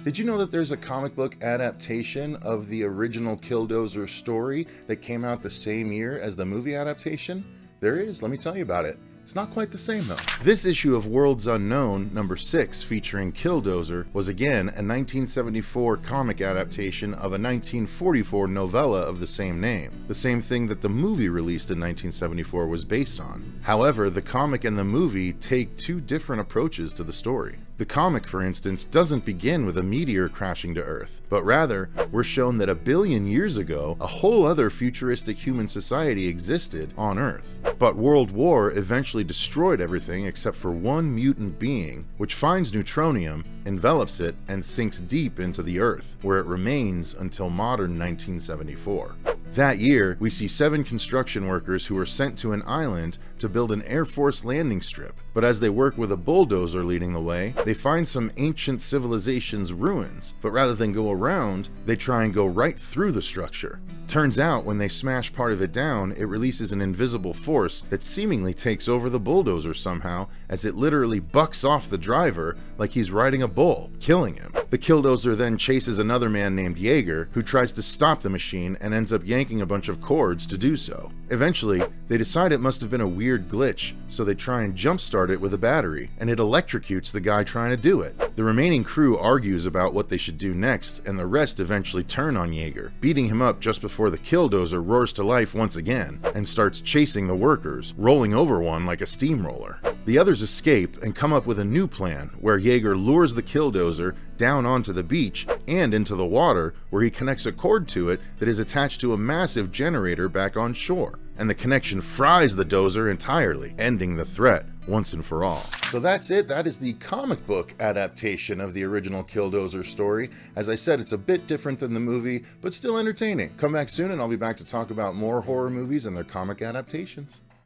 Did you know that there's a comic book adaptation of the original Killdozer story that came out the same year as the movie adaptation? There is, let me tell you about it. It's not quite the same though. This issue of Worlds Unknown, number 6, featuring Killdozer, was again a 1974 comic adaptation of a 1944 novella of the same name, the same thing that the movie released in 1974 was based on. However, the comic and the movie take two different approaches to the story. The comic, for instance, doesn't begin with a meteor crashing to Earth, but rather, we're shown that 1 billion years ago, a whole other futuristic human society existed on Earth. But World War eventually destroyed everything except for one mutant being, which finds neutronium, envelops it, and sinks deep into the Earth, where it remains until modern 1974. That year, we see 7 construction workers who are sent to an island to build an Air Force landing strip, but as they work with a bulldozer leading the way, they find some ancient civilization's ruins, but rather than go around, they try and go right through the structure. Turns out, when they smash part of it down, it releases an invisible force that seemingly takes over the bulldozer somehow, as it literally bucks off the driver like he's riding a bull, killing him. The Killdozer then chases another man named Jaeger, who tries to stop the machine and ends up yanking a bunch of cords to do so. Eventually, they decide it must have been a weird glitch, so they try and jumpstart it with a battery, and it electrocutes the guy trying to do it. The remaining crew argues about what they should do next, and the rest eventually turn on Jaeger, beating him up just before the Killdozer roars to life once again, and starts chasing the workers, rolling over one like a steamroller. The others escape and come up with a new plan, where Jaeger lures the Killdozer down onto the beach and into the water, where he connects a cord to it that is attached to a massive generator back on shore. And the connection fries the dozer entirely, ending the threat once and for all. So that's it. That is the comic book adaptation of the original Killdozer story. As I said, it's a bit different than the movie, but still entertaining. Come back soon and I'll be back to talk about more horror movies and their comic adaptations.